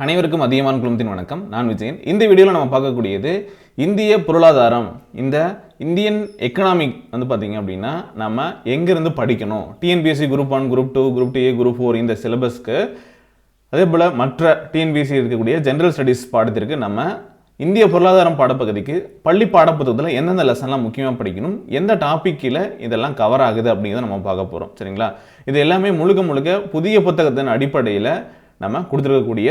அனைவருக்கும் அதியமான் குழுமத்தின் வணக்கம். நான் விஜயன். இந்த வீடியோவில் நம்ம பார்க்கக்கூடியது இந்திய பொருளாதாரம். இந்த இந்தியன் எக்கனாமிக் வந்து பார்த்தீங்க அப்படின்னா நம்ம எங்கேருந்து படிக்கணும், TNPSC group 1, group 2, group 2A, group 4 இந்த சிலபஸ்க்கு, அதே போல் மற்ற டிஎன்பிஎஸ்சி இருக்கக்கூடிய ஜென்ரல் ஸ்டடீஸ் பாடத்திற்கு நம்ம இந்திய பொருளாதாரம் பாடப்பகுதிக்கு பள்ளி பாடப்புத்தகத்தில் எந்தெந்த லெசன்லாம் முக்கியமாக படிக்கணும், எந்த டாப்பிக்கில் இதெல்லாம் கவர் ஆகுது அப்படிங்கிறத நம்ம பார்க்க போகிறோம். சரிங்களா? இது எல்லாமே முழுக்க புதிய புத்தகத்தின் அடிப்படையில் நம்ம கொடுத்துருக்கக்கூடிய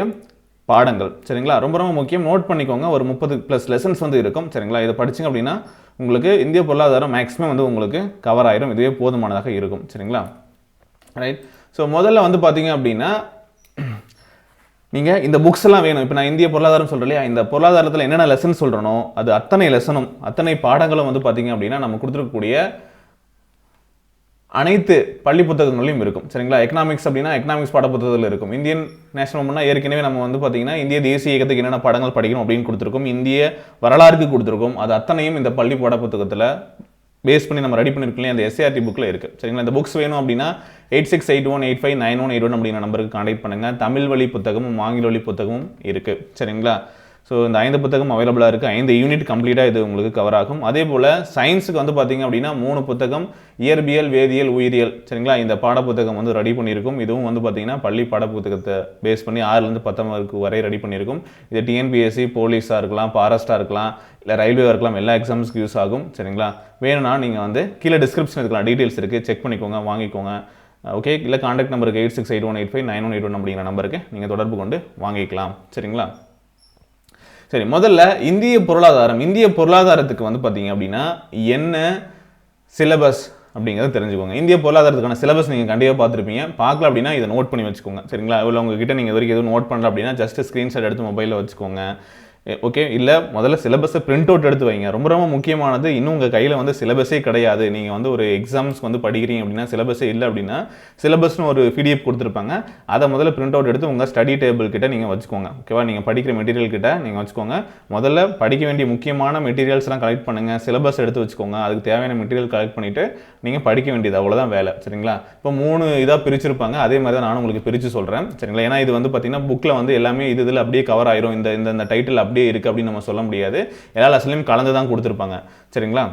பாடங்கள். சரிங்களா? ரொம்ப முக்கியம். நோட் பண்ணிக்கோங்க. ஒரு 30+ லெசன்ஸ் வந்து இருக்கும். சரிங்களா? இதை படிச்சிங்க அப்படின்னா உங்களுக்கு இந்திய பொருளாதாரம் மேக்ஸிமம் வந்து உங்களுக்கு கவர் ஆயிரும். இதுவே போதுமானதாக இருக்கும். சரிங்களா? ரைட். ஸோ முதல்ல வந்து பார்த்தீங்க அப்படின்னா நீங்கள் இந்த புக்ஸ் எல்லாம் வேணும். இப்போ நான் இந்திய பொருளாதாரம் சொல்கிறேன் இல்லையா, இந்த பொருளாதாரத்தில் என்னென்ன லெசன் சொல்கிறனோ அது அத்தனை லெசனும் அத்தனை பாடங்களும் வந்து பார்த்தீங்க அப்படின்னா நம்ம கொடுத்துருக்கக்கூடிய அனைத்து பள்ளி புத்தகங்களையும் இருக்கும். சரிங்களா? எக்கனாமிக்ஸ் அப்படின்னா எக்கனாமிக்ஸ் பாட புத்தகத்தில் இருக்கும். இந்தியன் நேஷனல் மூவ்மெண்ட்னா ஏற்கனவே நம்ம வந்து பார்த்தீங்கன்னா இந்திய தேசிய இயக்கத்துக்கு என்னென்ன பாடங்கள் படிக்கணும் அப்படின்னு கொடுத்துருக்கோம். இந்திய வரலாறுக்கு கொடுத்துருக்கோம். அது அத்தனையும் இந்த பள்ளி பாட புத்தகத்தில் பேஸ் பண்ணி நம்ம ரெடி பண்ணியிருக்கோம். அந்த SCERT புக்கில் இருக்குது. சரிங்களா? இந்த புக்ஸ் வேணும் அப்படின்னா 8681859181 அப்படிங்கிற நம்பருக்கு கான்டாக்ட் பண்ணுங்கள். தமிழ் வழி புத்தகமும் ஆங்கில வழி புத்தகமும் இருக்குது. சரிங்களா? ஸோ இந்த 5 புத்தகம் அவைலபிளாக இருக்குது. 5 யூனிட் கம்ப்ளீட்டாக இது உங்களுக்கு கவர் ஆகும். அதே போல் சயின்ஸுக்கு வந்து பார்த்தீங்க அப்படின்னா 3 புத்தகம், இயற்பியல், வேதியியல், உயிரியல். சரிங்களா? இந்த பாடப்புத்தகம் வந்து ரெடி பண்ணியிருக்கும். இதுவும் வந்து பார்த்தீங்கன்னா பள்ளி பாடப்புத்தகத்தை பேஸ் பண்ணி 6லேருந்து 10 வரை ரெடி பண்ணியிருக்கும். இது டிஎன்பிஎஸ்சி, போலீஸாக இருக்கலாம், ஃபாரஸ்ட்டாக இருக்கலாம், இல்லை ரயில்வேவாக இருக்கலாம், எல்லா எக்ஸாம்ஸ்க்கு யூஸ் ஆகும். சரிங்களா? வேணும்னா நீங்கள் வந்து கீழே டிஸ்கிரிப்ஷன் இருக்கலாம், டீட்டெயில்ஸ் இருக்குது, செக் பண்ணிக்கோங்க, வாங்கிக்கோங்க. ஓகே. இல்லை கான்டாக்ட் நம்பருக்கு 8681859181 அப்படிங்கிற நம்பருக்கு நீங்கள் தொடர்பு கொண்டு வாங்கிக்கலாம். சரிங்களா? சரி, முதல்ல இந்திய பொருளாதாரத்துக்கு வந்து பார்த்தீங்க அப்படின்னா என்ன சிலபஸ் அப்படிங்கிறத தெரிஞ்சுக்கோங்க. இந்திய பொருளாதாரத்துக்கான சிலபஸ் நீங்கள் கண்டிப்பாக பார்த்துருப்பீங்க. பார்க்கல அப்படின்னா இதை நோட் பண்ணி வச்சுக்கோங்க. சரிங்களா? இவ்வளோ உங்ககிட்ட நீங்கள் வரைக்கும் எதுவும் நோட் பண்ணல அப்படின்னா ஜஸ்ட் ஸ்க்ரீன்ஷாட் எடுத்து மொபைலில் வச்சுக்கோங்க. ஓகே. இல்லை முதல்ல சிலபஸை பிரிண்ட் அவுட் எடுத்து வைங்க. ரொம்ப முக்கியமானது. இன்னும் உங்கள் கையில் வந்து சிலபஸே கிடையாது, நீங்கள் வந்து ஒரு எக்ஸாம்ஸ்க்கு வந்து படிக்கிறீங்க அப்படின்னா சிலபஸே இல்லை அப்படின்னா சிலபஸ்னு ஒரு PDF கொடுத்துருப்பாங்க. அதை முதல்ல பிரிண்ட் அவுட் எடுத்து உங்கள் ஸ்டடி டேபிள் கிட்ட நீங்கள் வச்சுக்கோங்க. ஓகேவா? நீங்கள் படிக்கிற மெட்டீரியல் கிட்ட நீங்கள் வச்சுக்கோங்க. முதல்ல படிக்க வேண்டிய முக்கியமான மெட்டீரியல்ஸ்லாம் கலெக்ட் பண்ணுங்கள். சிலபஸ் எடுத்து வச்சுக்கோங்க. அதுக்கு தேவையான மெட்டீரியல் கலெக்ட் பண்ணிவிட்டு நீங்கள் படிக்க வேண்டியது அவ்வளோதான் வேலை. சரிங்களா? இப்போ 3 இதாக பிரிச்சிருப்பாங்க. அதே மாதிரி தான் நானும் உங்களுக்கு பிரித்து சொல்கிறேன். சரிங்களா? ஏன்னா இது வந்து பார்த்தீங்கன்னா புக்கில் வந்து எல்லாமே இதில் அப்படியே கவர் ஆயிரும். இந்த டைட்டில் அப்படியே இருக்குது அப்படின்னு நம்ம சொல்ல முடியாது. எல்லா லெசன்லையும் கலந்து தான் கொடுத்துருப்பாங்க. சரிங்களா?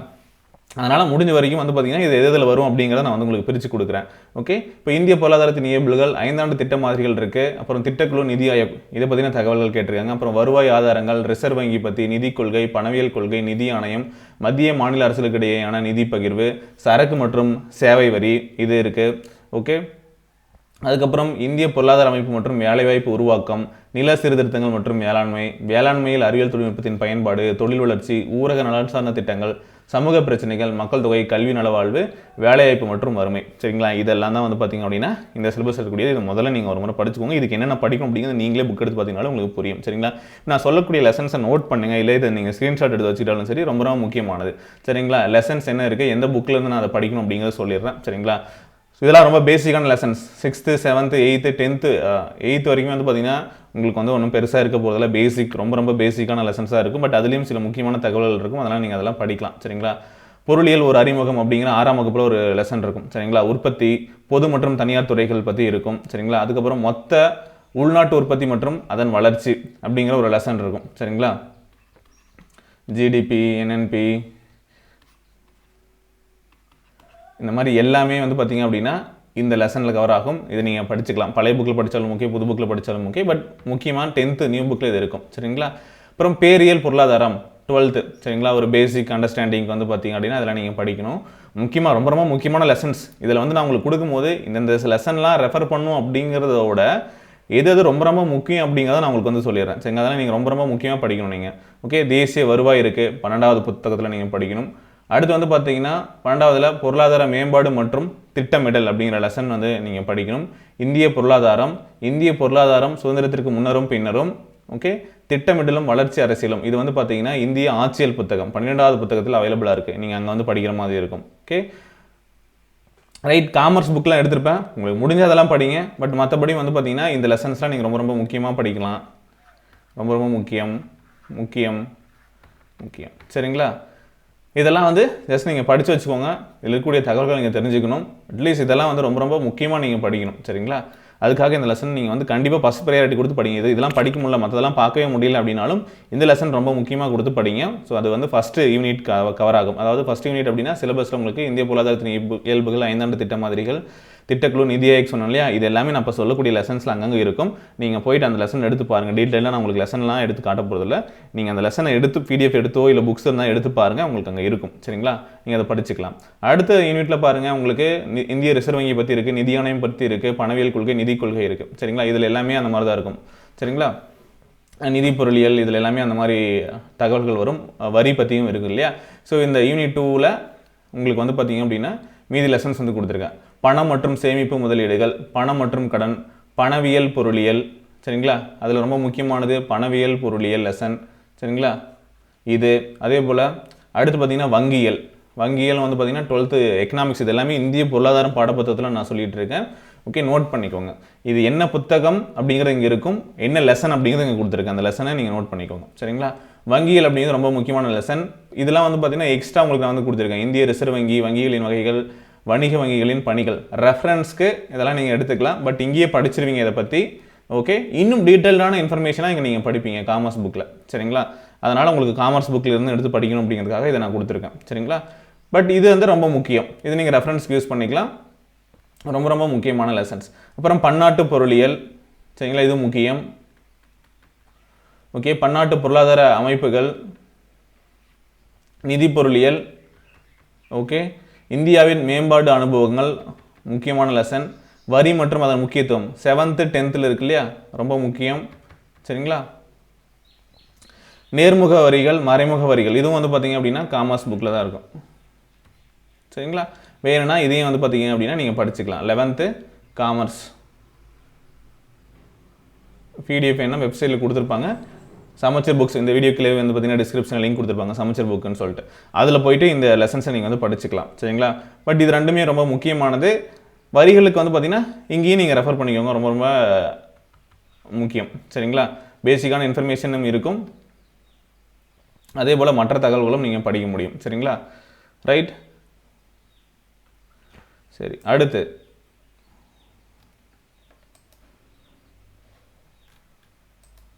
அதனால் முடிஞ்ச வரைக்கும் வந்து பார்த்தீங்கன்னா இது எதில் வரும் அப்படிங்கிறத நான் வந்து உங்களுக்கு பிரித்து கொடுக்குறேன். ஓகே. இப்போ இந்திய பொருளாதாரத்தின் இயல்புகள், 5ஆண்டு திட்ட மாதிரிகள் இருக்குது. அப்புறம் திட்டக்குழு, நிதி ஆயோக், இதை பற்றின தகவல்கள் கேட்டிருக்காங்க. அப்புறம் வருவாய் ஆதாரங்கள், ரிசர்வ் வங்கி பற்றி, நிதி கொள்கை, பணவியல் கொள்கை, நிதி ஆணையம், மத்திய மாநில அரசுகளுக்கு இடையேயான நிதி பகிர்வு, சரக்கு மற்றும் சேவை வரி, இது இருக்குது. ஓகே. அதுக்கப்புறம் இந்திய பொருளாதார அமைப்பு மற்றும் வேலைவாய்ப்பு உருவாக்கம், நில சீர்திருத்தங்கள் மற்றும் வேளாண்மையில் அறிவியல் தொழில்நுட்பத்தின் பயன்பாடு, தொழில் வளர்ச்சி, ஊரக நலன் சார்ந்த திட்டங்கள், சமூக பிரச்சனைகள், மக்கள் தொகை, கல்வி நலவாழ்வு, வேலைவாய்ப்பு மற்றும் வறுமை. சரிங்களா? இதெல்லாம் தான் வந்து பார்த்தீங்க அப்படின்னா இந்த சிலபஸ் இருக்கக்கூடியது. இது முதல்ல நீங்கள் ஒரு முறை படிச்சுக்கோங்க. இதுக்கு என்னென்ன படிக்கும் அப்படிங்கிறது நீங்களே புக் எடுத்து பார்த்தீங்கனாலும் உங்களுக்கு புரியும். சரிங்களா? நான் சொல்லக்கூடிய லெசன்ஸை நோட் பண்ணுங்கள். இல்லை இதை நீங்கள் ஸ்க்ரீன்ஷாட் எடுத்து வச்சுக்கிட்டாலும் சரி, ரொம்ப முக்கியமானது. சரிங்களா? லெசன்ஸ் என்ன இருக்குது, எந்த புக்கிலேருந்து நான் அதை படிக்கணும் அப்படிங்கிறத சொல்லிடுறேன். சரிங்களா? இதெல்லாம் ரொம்ப பேசிக்கான lessons. 6th, 7th, 8th, 10th, 8th வரைக்கும் வந்து பார்த்தீங்கன்னா உங்களுக்கு வந்து ஒன்றும் பெருசாக இருக்க போகிறதில்ல. பேசிக் ரொம்ப பேசிக்கான லெசன்ஸாக இருக்கும். பட் அதுலேயும் சில முக்கியமான தகவல்கள் இருக்கும். அதனால் நீங்கள் அதெல்லாம் படிக்கலாம். சரிங்களா? பொருளியல் ஒரு அறிமுகம் அப்படிங்கிற 6ஆம் வகுப்பில் ஒரு லெசன் இருக்கும். சரிங்களா? உற்பத்தி, பொது மற்றும் தனியார் துறைகள் பற்றி இருக்கும். சரிங்களா? அதுக்கப்புறம் மொத்த உள்நாட்டு உற்பத்தி மற்றும் அதன் வளர்ச்சி அப்படிங்கிற ஒரு லெசன் இருக்கும். சரிங்களா? GDP, NNP, இந்த மாதிரி எல்லாமே வந்து பார்த்தீங்க அப்படின்னா இந்த லெசனில் கவர் ஆகும். இதை நீங்கள் படிச்சுக்கலாம். பழைய புக்கில் படித்தாலும் ஓகே, புது புக்கில் படித்தாலும் ஓகே. பட் முக்கியமாக 10th நியூ புக்கில் இது இருக்கும். சரிங்களா? அப்புறம் பேரியல் பொருளாதாரம் 12th. சரிங்களா? ஒரு பேசிக் அண்டர்ஸ்டாண்டிங் வந்து பார்த்தீங்க அப்படின்னா அதெல்லாம் நீங்கள் படிக்கணும். முக்கியமாக ரொம்ப முக்கியமான லெசன்ஸ். இதில் வந்து நான் உங்களுக்கு கொடுக்கும்போது இந்த லெசன்லாம் ரெஃபர் பண்ணும் அப்படிங்கிறதோட எது ரொம்ப முக்கியம் அப்படிங்கிறத நான் உங்களுக்கு வந்து சொல்லிடுறேன். சரிங்களா? அதெல்லாம் நீங்கள் ரொம்ப முக்கியமாக படிக்கணும் நீங்கள். ஓகே. தேசிய வருவாய் இருக்குது, 12வது புத்தகத்தில் நீங்கள் படிக்கணும். அடுத்து வந்து பார்த்தீங்கன்னா 12வதுல பொருளாதார மேம்பாடு மற்றும் திட்டமிடல் அப்படிங்கிற லெசன் வந்து நீங்கள் படிக்கணும். இந்திய பொருளாதாரம் சுதந்திரத்திற்கு முன்னரும் பின்னரும். ஓகே. திட்டமிடலும் வளர்ச்சி அரசியலும், இது வந்து பார்த்தீங்கன்னா இந்திய ஆட்சியல் புத்தகம் 12வது புத்தகத்தில் அவைலபிளாக இருக்குது. நீங்கள் அங்கே வந்து படிக்கிற மாதிரி இருக்கும். ஓகே. ரைட். காமர்ஸ் புக்கெலாம் எடுத்திருப்பேன். உங்களுக்கு முடிஞ்ச அதெல்லாம் படிங்க. பட் மற்றபடி வந்து பார்த்தீங்கன்னா இந்த லெசன்ஸ்லாம் நீங்கள் ரொம்ப முக்கியமாக படிக்கலாம். ரொம்ப முக்கியம். சரிங்களா? இதெல்லாம் வந்து ஜஸ்ட் நீங்கள் படித்து வச்சுக்கோங்க. இதில் இருக்கக்கூடிய தகவல்கள் நீங்கள் தெரிஞ்சுக்கணும். அட்லீஸ்ட் இதெல்லாம் வந்து ரொம்ப முக்கியமாக நீங்கள் படிக்கணும். சரிங்களா? அதுக்காக இந்த லெசன் நீங்கள் வந்து கண்டிப்பாக ஃபஸ்ட் ப்ரையாரிட்டி கொடுத்து படிங்க. இதெல்லாம் படிக்க முடியல, மற்றதெல்லாம் பார்க்கவே முடியல அப்படின்னாலும் இந்த லெசன் ரொம்ப முக்கியமாக கொடுத்து படிங்க. ஸோ அது வந்து ஃபஸ்ட்டு யூனிட் கவர் ஆகும். அதாவது ஃபஸ்ட் யூனிட் அப்படின்னா சிலபஸில் உங்களுக்கு இந்திய பொருளாதாரத்தின் இயல்புகள், 5 திட்ட மாதிரிகள், திட்டக்குழு, நிதி ஆயோக் சொன்னோம் இல்லையா, இது எல்லாமே நான் இப்போ சொல்லக்கூடிய லெசன்ஸில் அங்கங்கே இருக்கும். நீங்கள் போயிட்டு அந்த லெசன் எடுத்து பாருங்கள். டீட்டெயிலாக நான் உங்களுக்கு லெசன்லாம் எடுத்து காட்ட போகிறதில்ல. நீங்கள் அந்த லெசனை எடுத்து PDF எடுத்தோ இல்லை புக்ஸ் இருந்தால் எடுத்து பாருங்கள், உங்களுக்கு அங்கே இருக்கும். சரிங்களா, நீங்கள் அதை படிச்சுக்கலாம். அடுத்த யூனிட்டில் பாருங்கள், உங்களுக்கு இந்திய ரிசர்வ் வங்கி பற்றி இருக்குது, நிதி ஆணையம் பற்றி இருக்குது, பணவியல் கொள்கை, நிதி கொள்கை இருக்குது. சரிங்களா, இதில் எல்லாமே அந்த மாதிரி தான் இருக்கும். சரிங்களா, நிதி பொருளியல் இதில் எல்லாமே அந்த மாதிரி தகவல்கள் வரும். வரி பற்றியும் இருக்குது இல்லையா. ஸோ இந்த யூனிட் 2ல் உங்களுக்கு வந்து பார்த்தீங்க அப்படின்னா மீதி லெசன்ஸ் வந்து கொடுத்துருக்கேன். பணம் மற்றும் சேமிப்பு முதலீடுகள், பணம் மற்றும் கடன், பணவியல் பொருளியல். சரிங்களா, அதில் ரொம்ப முக்கியமானது பணவியல் பொருளியல் லெசன். சரிங்களா, இது அதே போல் அடுத்து பார்த்தீங்கன்னா வங்கியல். வங்கியல் வந்து பார்த்தீங்கன்னா 12th எக்கனாமிக்ஸ். இது எல்லாமே இந்திய பொருளாதாரம் பாடப்புத்தகத்தில் நான் சொல்லிட்டு இருக்கேன். ஓகே, நோட் பண்ணிக்கோங்க. இது என்ன புத்தகம் அப்படிங்கிறது இங்கே இருக்கும், என்ன லெசன் அப்படிங்கிறது இங்கே கொடுத்துருக்கேன். அந்த லெசனை நீங்கள் நோட் பண்ணிக்கோங்க. சரிங்களா, வங்கியல் அப்படிங்கிறது ரொம்ப முக்கியமான லெசன். இதெல்லாம் வந்து பார்த்தீங்கன்னா எக்ஸ்ட்ரா உங்களுக்கு நான் வந்து கொடுத்துருக்கேன். இந்திய ரிசர்வ் வங்கி, வங்கிகளின் வகைகள், வணிக வங்கிகளின் பணிகள், ரெஃபரன்ஸ்க்கு இதெல்லாம் நீங்கள் எடுத்துக்கலாம். பட் இங்கேயே படிச்சிருவீங்க இதை பற்றி. ஓகே, இன்னும் டீட்டெயில்டான இன்ஃபர்மேஷனாக இங்கே நீங்கள் படிப்பீங்க காமர்ஸ் புக்கில். சரிங்களா, அதனால் உங்களுக்கு காமர்ஸ் புக்கில் இருந்து எடுத்து படிக்கணும் அப்படிங்கிறதுக்காக இதை நான் கொடுத்துருக்கேன். சரிங்களா, பட் இது வந்து ரொம்ப முக்கியம். இது நீங்கள் ரெஃபரன்ஸ்க்கு யூஸ் பண்ணிக்கலாம். ரொம்ப ரொம்ப முக்கியமான லெசன்ஸ். அப்புறம் பன்னாட்டு பொருளியல். சரிங்களா, இது முக்கியம். ஓகே, பன்னாட்டு பொருளாதார அமைப்புகள், நிதி பொருளியல். ஓகே, இந்தியாவின் மேம்பாடு அனுபவங்கள் முக்கியமான லெசன். வரி மற்றும் அதன் முக்கியத்துவம் 7th 10th இருக்கு இல்லையா, ரொம்ப முக்கியம். சரிங்களா, நேர்முக வரிகள், மறைமுக வரிகள், இதுவும் வந்து பார்த்தீங்க அப்படின்னா காமர்ஸ் புக்கில் தான் இருக்கும். சரிங்களா, வேணும்னா இதையும் வந்து பார்த்தீங்க அப்படின்னா நீங்கள் படிச்சுக்கலாம். 11th காமர்ஸ் PDF என்ன வெப்சைட்டில் கொடுத்துருப்பாங்க. சமச்சர் புக்ஸ் இந்த வீடியோக்குள்ளே வந்து பார்த்தீங்கன்னா டிஸ்கிரிப்ஷனில் லிங்க் கொடுத்துருப்பாங்க, சமச்சர் புக்குன்னு சொல்லிட்டு. அதில் போயிட்டு இந்த லெசன்ஸை நீங்கள் வந்து படிச்சுக்கலாம். சரிங்களா, பட் இது ரெண்டுமே ரொம்ப முக்கியமானது. வரிகளுக்கு வந்து பார்த்தீங்கன்னா இங்கேயும் நீங்கள் ரெஃபர் பண்ணிக்கோங்க, ரொம்ப ரொம்ப முக்கியம். சரிங்களா, பேசிக்கான இன்ஃபர்மேஷனும் இருக்கும், அதே போல் மற்ற தகவல்களும் நீங்கள் படிக்க முடியும். சரிங்களா, ரைட். சரி, அடுத்து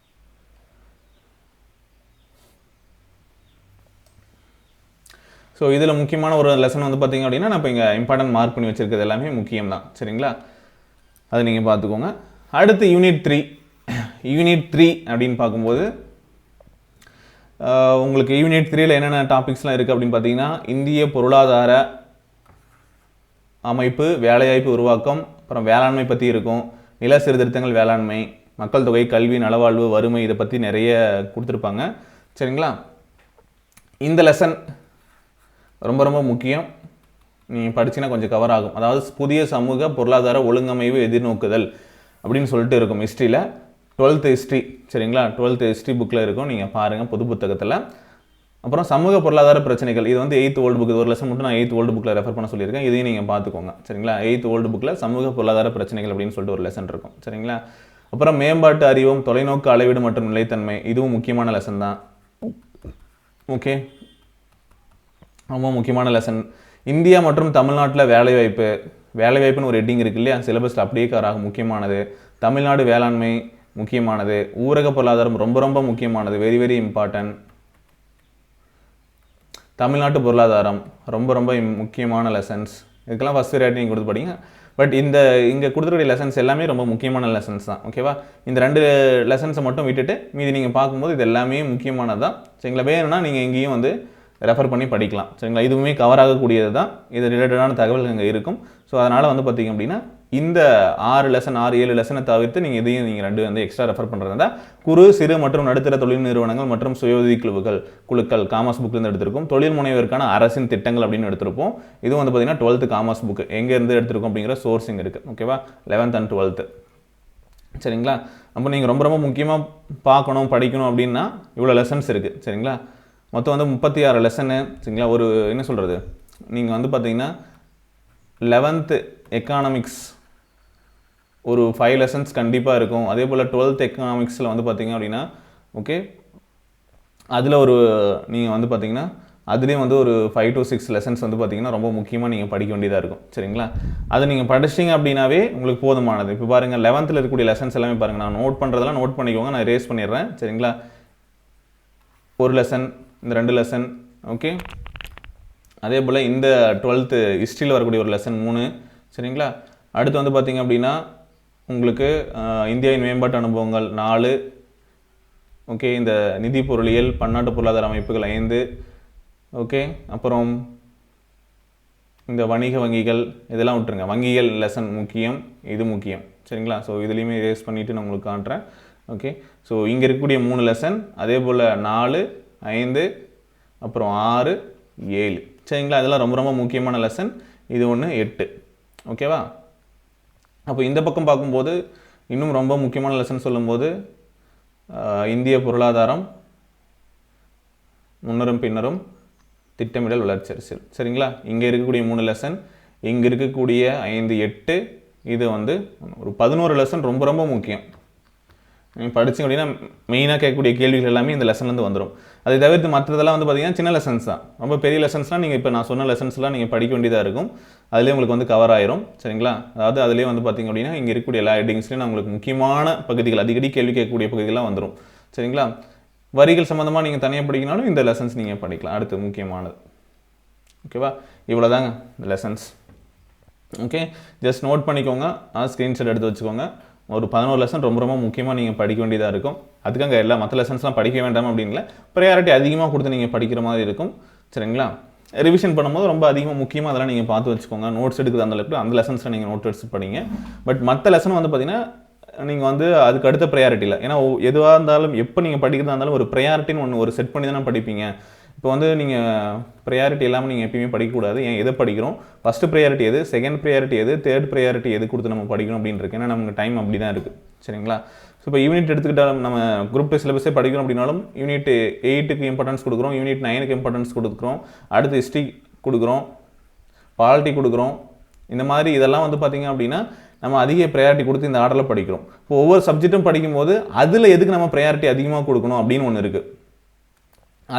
ஸோ இதில் முக்கியமான ஒரு லெசன் வந்து பார்த்தீங்க அப்படின்னா நான் இப்போ இங்கே இம்பார்ட்டன்ட் மார்க் பண்ணி வச்சுருக்கிறது எல்லாமே முக்கியம் தான். சரிங்களா, அதை நீங்கள் பார்த்துக்கோங்க. அடுத்து யூனிட் 3. யூனிட் 3 அப்படின்னு பார்க்கும்போது உங்களுக்கு யூனிட் 3ல் என்னென்ன டாபிக்ஸ்லாம் இருக்குது அப்படின்னு பார்த்தீங்கன்னா இந்திய பொருளாதார அமைப்பு, வேலைவாய்ப்பு உருவாக்கம், அப்புறம் வேளாண்மை பற்றி இருக்கும், நில சீர்திருத்தங்கள், வேளாண்மை, மக்கள் தொகை, கல்வி, நலவாழ்வு, வறுமை, இதை பற்றி நிறைய கொடுத்துருப்பாங்க. சரிங்களா, இந்த லெசன் ரொம்ப ரொம்ப முக்கியம். நீங்கள் படிச்சிங்கன்னா கொஞ்சம் கவர் ஆகும். அதாவது புதிய சமூக பொருளாதார ஒழுங்கமைவு எதிர்நோக்குதல் அப்படின்னு சொல்லிட்டு இருக்கும் ஹிஸ்ட்ரியில். 12th history. சரிங்களா, 12th ஹிஸ்ட்ரி புக்கில் இருக்கும், நீங்கள் பாருங்கள் பொது புத்தகத்தில். அப்புறம் சமூக பொருளாதார பிரச்சனைகள், இது வந்து 8th ஓல்டு புக். ஒரு லெசன் மட்டும் நான் 8th ஓல்டு புக்கில் ரெஃபர் பண்ண சொல்லியிருக்கேன், இதையும் நீங்கள் பார்த்துக்கோங்க. சரிங்களா, 8th ஓல்டு புக்கில் சமூக பொருளாதார பிரச்சனைகள் அப்படின்னு சொல்லிட்டு ஒரு லெசன் இருக்கும். சரிங்களா, அப்புறம் மேம்பாட்டு அறிவும், தொலைநோக்கு அளவீடு மற்றும் நிலைத்தன்மை, இதுவும் முக்கியமான லெசன் தான். ஓகே, ரொம்ப முக்கியமான லெசன். இந்தியா மற்றும் தமிழ்நாட்டில் வேலைவாய்ப்பு, வேலைவாய்ப்புன்னு ஒரு ஹெட்டிங் இருக்கு இல்லையா, சிலபஸில் அப்படியே கவராகும், முக்கியமானது. தமிழ்நாடு வேளாண்மை முக்கியமானது. ஊரக பொருளாதாரம் ரொம்ப ரொம்ப முக்கியமானது, வெரி வெரி இம்பார்ட்டன்ட். தமிழ்நாட்டு பொருளாதாரம் ரொம்ப ரொம்ப முக்கியமான லெசன்ஸ். இதுக்கெல்லாம் ஃபஸ்ட் ப்ரையாரிட்டி நீங்கள் கொடுத்து படிங்க. பட் இங்கே கொடுத்துருக்கூடிய லெசன்ஸ் எல்லாமே ரொம்ப முக்கியமான லெசன்ஸ் தான். ஓகேவா, இந்த 2 லெசன்ஸை மட்டும் விட்டுட்டு மீதி நீங்கள் பார்க்கும்போது இது எல்லாமே முக்கியமானது தான். சரிங்களா, வேணும்னா நீங்கள் எங்கேயும் வந்து ரெஃபர் பண்ணி படிக்கலாம். சரிங்களா, இதுவுமே கவர் ஆகக்கூடியது தான். இது ரிலேட்டடான தகவல்கள் அங்கே இருக்கும். ஸோ அதனால் வந்து பார்த்திங்க அப்படின்னா இந்த 6 லெசன் 6-7 லெசனை தவிர்த்து நீங்கள் இதையும் நீங்கள் 2 வந்து எக்ஸ்ட்ரா ரெஃபர் பண்ணுறதா குறு, சிறு மற்றும் நடுத்தர தொழில் நிறுவனங்கள் மற்றும் சுயஉதவி குழுக்கள் காமர்ஸ் புக்லேருந்து எடுத்திருக்கும். தொழில் முனைவருக்கான அரசின் திட்டங்கள் அப்படின்னு எடுத்திருப்போம். இதுவும் வந்து பார்த்திங்கன்னா 12th காமர்ஸ் புக்கு எங்கேருந்து எடுத்திருக்கோம் அப்படிங்கிற சோர்ஸிங் இருக்குது. ஓகேவா, 11th and 12th. சரிங்களா, அப்போ நீங்கள் ரொம்ப ரொம்ப முக்கியமாக பார்க்கணும் படிக்கணும் அப்படின்னா இவ்வளோ லெசன்ஸ் இருக்குது. சரிங்களா, மொத்தம் வந்து 36 லெசனு. சரிங்களா, ஒரு என்ன சொல்கிறது, நீங்கள் வந்து பார்த்தீங்கன்னா 11th எக்கனாமிக்ஸ் ஒரு 5 லெசன்ஸ் கண்டிப்பாக இருக்கும். அதே போல் 12th எக்கனாமிக்ஸில் வந்து பார்த்தீங்க அப்படின்னா ஓகே அதில் ஒரு நீங்கள் வந்து பார்த்தீங்கன்னா அதுலேயும் வந்து ஒரு 5 to 6 லெசன்ஸ் வந்து பார்த்தீங்கன்னா ரொம்ப முக்கியமாக நீங்கள் படிக்க வேண்டியதாக இருக்கும் சரிங்களா. அது நீங்கள் படிச்சிட்டிங்க அப்படின்னாவே உங்களுக்கு போதுமானது. இப்போ பாருங்கள் 11th இருக்கக்கூடிய லெசன்ஸ் எல்லாமே பாருங்கள், நான் நோட் பண்ணுறதெல்லாம் நோட் பண்ணிக்கோங்க, நான் ரேஸ் பண்ணிடுறேன் சரிங்களா. ஒரு லெசன், இந்த 2 லெசன், ஓகே. அதே போல் இந்த 12th ஹிஸ்ட்ரியில் வரக்கூடிய ஒரு லெசன் 3 சரிங்களா. அடுத்து வந்து பார்த்திங்க அப்படின்னா உங்களுக்கு இந்தியாவின் மேம்பாட்டு அனுபவங்கள் 4, ஓகே. இந்த நிதி பொருளியல் பன்னாட்டு பொருளாதார அமைப்புகள் 5, ஓகே. அப்புறம் இந்த வணிக வங்கிகள் இதெல்லாம் விட்டுருங்க, வங்கிகள் லெசன் முக்கியம், இது முக்கியம் சரிங்களா. ஸோ இதுலேயுமே ரேஸ் பண்ணிவிட்டு நான் உங்களுக்கு காட்டுறேன், ஓகே. ஸோ இங்கே இருக்கக்கூடிய 3 லெசன், அதே போல் 4, 5, அப்புறம் 6, 7 சரிங்களா. இதெல்லாம் ரொம்ப ரொம்ப முக்கியமான லெசன். இது ஒன்று 8, ஓகேவா. அப்போ இந்த பக்கம் பார்க்கும்போது இன்னும் ரொம்ப முக்கியமான லெசன் சொல்லும்போது இந்திய பொருளாதாரம் முன்னரும் பின்னரும் திட்டமிடல் வளர்ச்சி அரசியல் சரிங்களா. இங்கே இருக்கக்கூடிய 3 லெசன், இங்கே இருக்கக்கூடிய 5, 8, இது வந்து ஒரு 11 லெசன் ரொம்ப ரொம்ப முக்கியம். நீங்கள் படிச்சிங்க அப்படின்னா மெயினாக கேட்கக்கூடிய கேள்விகள் எல்லாமே இந்த லெசன்லேருந்து வந்துடும். அதை தவிர்த்து மற்றதெல்லாம் வந்து பார்த்தீங்கன்னா சின்ன லெசன்ஸ் தான். ரொம்ப பெரிய லெசன்ஸ்லாம் நீங்கள் இப்போ நான் சொன்ன லெசன்ஸ்லாம் நீங்கள் படிக்க வேண்டியதாக இருக்கும். அதுலேயே உங்களுக்கு வந்து கவர் ஆயிரும் சரிங்களா. அதாவது அதுலேயே வந்து பார்த்திங்க அப்படின்னா இங்கே இருக்கக்கூடிய எல்லா ஹெட்டிங்ஸ்லையும் நான் உங்களுக்கு முக்கியமான பகுதிகள், அடிக்கடி கேள்வி கேட்கக்கூடிய பகுதிகள்லாம் வந்துடும் சரிங்களா. வரிகள் சம்மந்தமாக நீங்கள் தனியாக படிக்கனாலும் இந்த லெசன்ஸ் நீங்கள் படிக்கலாம். அடுத்து முக்கியமானது, ஓகேவா. இவ்வளோ தாங்க இந்த லெசன்ஸ், ஓகே. ஜஸ்ட் நோட் பண்ணிக்கோங்க, ஸ்க்ரீன்ஷாட் எடுத்து வச்சுக்கோங்க. ஒரு 11 லெசன் ரொம்ப ரொம்ப முக்கியமாக நீங்கள் படிக்க வேண்டியதாக இருக்கும். அதுக்காக எல்லா மற்ற லெசன்ஸ்லாம் படிக்க வேண்டாம் அப்படின்ல, ப்ரையாரிட்டி அதிகமாக கொடுத்து நீங்கள் படிக்கிற மாதிரி இருக்கும் சரிங்களா. ரிவிஷன் பண்ணும்போது ரொம்ப அதிகமாக முக்கியமாக அதெல்லாம் நீங்கள் பார்த்து வச்சுக்கோங்க. நோட்ஸ் எடுக்குது அந்த லெசன்ஸில் நீங்கள் நோட் எடுத்து படிங்க. பட் மற்ற லெசன் வந்து பார்த்தீங்கன்னா நீங்கள் வந்து அதுக்கு அடுத்த ப்ரையாரிட்டி இல்லை. ஏன்னா எதுவாக இருந்தாலும் எப்போ நீங்கள் படிக்கிறதா இருந்தாலும் ஒரு ப்ரையாரிட்டின்னு ஒன்று ஒரு செட் பண்ணி தானே படிப்பீங்க. இப்போ வந்து நீங்கள் ப்ரையாரிட்டி இல்லாமல் நீங்கள் எப்பயுமே படிக்கக்கூடாது. ஏன் எதை படிக்கிறோம், ஃபஸ்ட்டு ப்ரையாரிட்டி எது, செகண்ட் ப்ரையாரிட்டி எது, தேர்ட் ப்ரையாரிட்டி எது கொடுத்து நம்ம படிக்கணும் அப்படின்னு இருக்கு. ஏன்னா நமக்கு டைம் அப்படி தான் இருக்குது சரிங்களா. ஸோ இப்போ யூனிட் எடுத்துக்கிட்டாலும் நம்ம குரூப் 2 சிலபஸே படிக்கிறோம் அப்படின்னாலும் யூனிட் 8க்கு இம்பார்ட்டன்ஸ் கொடுக்குறோம், யூனிட் 9க்கு இம்பார்ட்டன்ஸ் கொடுக்குறோம், அடுத்து ஹிஸ்ட்ரி கொடுக்குறோம், பாலிட்டி கொடுக்குறோம். இந்த மாதிரி இதெல்லாம் வந்து பார்த்திங்க அப்படின்னா நம்ம அதிக ப்ரையாரிட்டி கொடுத்து இந்த ஆர்டரில் படிக்கிறோம். இப்போ ஒவ்வொரு சப்ஜெக்ட்டும் படிக்கும்போது அதில் எதுக்கு நம்ம ப்ரையாரிட்டி அதிகமாக கொடுக்கணும் அப்படின்னு ஒன்று இருக்குது.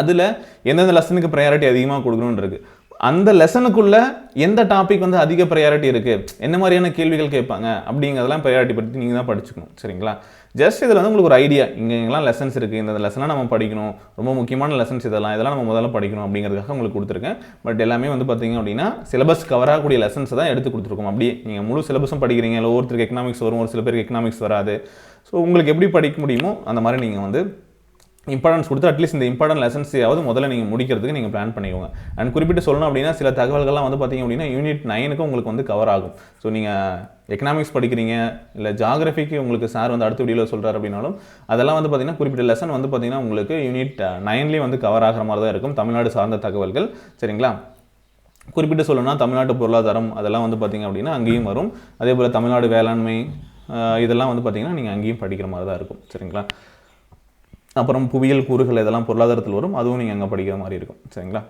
அதில் எந்தெந்த லெசனுக்கு ப்ரையாரிட்டி அதிகமாக கொடுக்கணும்னு இருக்குது. அந்த லெசனுக்குள்ளே எந்த டாபிக் வந்து அதிக ப்ரையாரிட்டி இருக்குது, என்ன மாதிரியான கேள்விகள் கேட்பாங்க அப்படிங்கிறதெல்லாம் ப்ரையாரிட்டி பற்றி நீங்கள் தான் படிச்சுக்கணும் சரிங்களா. ஜஸ்ட் இதில் வந்து உங்களுக்கு ஒரு ஐடியா, இங்கெல்லாம் லெசன்ஸ் இருக்குது, இந்த லெசனாக நம்ம படிக்கணும், ரொம்ப முக்கியமான லெசன்ஸ் இதெல்லாம் நம்ம முதல்ல படிக்கணும் அப்படிங்கிறதுக்காக உங்களுக்கு கொடுத்துருக்கேன். பட் எல்லாமே வந்து பார்த்திங்க அப்படின்னா சிலபஸ் கவர் ஆகக்கூடிய லெசன்ஸை தான் எடுத்து கொடுத்துருக்கோம். அப்படியே நீங்கள் முழு சிலபஸும் படிக்கிறீங்க, இல்லை ஒவ்வொருத்தருக்கு எக்கனாமிக்ஸ் வரும், ஒரு சில பேருக்கு எக்கனாமிக்ஸ் வராது. ஸோ உங்களுக்கு எப்படி படிக்க முடியுமோ அந்த மாதிரி நீங்கள் வந்து இம்பார்ட்டன்ஸ் கொடுத்து அட்லீஸ்ட் இந்த இம்பார்ட்டன்ட் லெசன்ஸையாவது முதல்ல நீங்கள் முடிக்கிறதுக்கு நீங்கள் பிளான் பண்ணிக்கோங்க. அண்ட் குறிப்பிட்டு சொல்லணும் அப்படின்னா சில தகவல்கள்லாம் வந்து பார்த்திங்க அப்படின்னா யூனிட் 9க்கு உங்களுக்கு வந்து கவர் ஆகும். ஸோ நீங்கள் எக்கனாமிக்ஸ் படிக்கிறீங்க, இல்லை ஜாகிரபிக்கு உங்களுக்கு சார் வந்து அடுத்த வீடியோவில் சொல்கிறார் அப்படின்னாலும் அதெல்லாம் வந்து பார்த்திங்கன்னா குறிப்பிட்ட லெசன் வந்து பார்த்திங்கன்னா உங்களுக்கு யூனிட் 9லேயே வந்து கவர் ஆகிற மாதிரி தான் இருக்கும், தமிழ்நாடு சார்ந்த தகவல்கள் சரிங்களா. குறிப்பிட்டு சொல்லணும்னா தமிழ்நாட்டு பொருளாதாரம் அதெல்லாம் வந்து பார்த்திங்க அப்படின்னா அங்கேயும் வரும். அதே போல் தமிழ்நாடு வேளாண்மை இதெல்லாம் வந்து பார்த்திங்கன்னா நீங்கள் அங்கேயும் படிக்கிற மாதிரி தான் இருக்கும் சரிங்களா. அப்புறம் புவியியல் கூறுகள் இதெல்லாம் பொருளாதாரத்தில் வரும், அதுவும் நீங்கள் அங்கே படிக்கிற மாதிரி இருக்கும் சரிங்களா.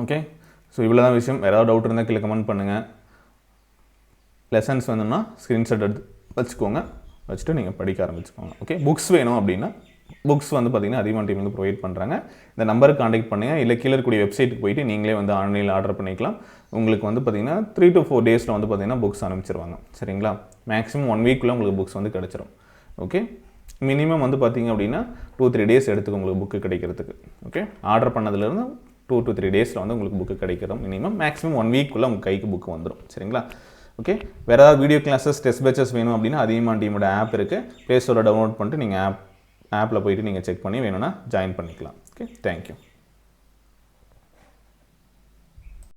ஓகே. ஸோ இவ்வளோ தான் விஷயம். வேறு ஏதாவது டவுட் இருந்தால் கீழே கமெண்ட் பண்ணுங்கள். லெசன்ஸ் வேணும்னா ஸ்க்ரீன்ஷாட் எடுத்து வச்சுக்கோங்க, வச்சுட்டு நீங்கள் படிக்க ஆரம்பிச்சுக்கோங்க. ஓகே. புக்ஸ் வேணும் அப்படின்னா புக்ஸ் வந்து பார்த்திங்கன்னா அதியமான் டீம் வந்து ப்ரொவைட் பண்ணுறாங்க. இந்த நம்பருக்கு காண்டாக்ட் பண்ணுங்கள், இல்லை கீழே இருக்கக்கூடிய வெப்சைட்டுக்கு போயிட்டு நீங்களே வந்து ஆன்லைனில் ஆர்டர் பண்ணிக்கலாம். உங்களுக்கு வந்து பார்த்திங்கன்னா 3 to 4 டேஸில் வந்து பார்த்திங்கன்னா புக்ஸ் அனுப்பிச்சிருவாங்க சரிங்களா. மேக்ஸிமம் 1 வீக்குள்ளே உங்களுக்கு புக்ஸ் வந்து கிடச்சிரும். ஓகே. மினிமம் வந்து பார்த்திங்க அப்படின்னா 2-3 டேஸ் எடுத்துக்கும் உங்களுக்கு புக்கு கிடைக்கிறதுக்கு. ஓகே. ஆர்டர் பண்ணதுலேருந்து 2 to 3 டேஸில் வந்து உங்களுக்கு புக்கு கிடைக்கிறோம். மினிமம் மேக்ஸிமம் 1 வீக்குள்ளே உங்கள் கைக்கு புக்கு வந்துடும் சரிங்களா. ஓகே. வேறு ஏதாவது வீடியோ கிளாஸஸ் டெஸ்ட் பேச்சஸ் வேணும் அப்படின்னா அதியமான் டீமோட ஆப் இருக்குது, ப்ளே ஸ்டோரில் டவுன்லோட் பண்ணிட்டு நீங்கள் ஆப்பில் போய்ட்டு நீங்கள் செக் பண்ணி வேணும்னா ஜாயின் பண்ணிக்கலாம். ஓகே. தேங்க்யூ.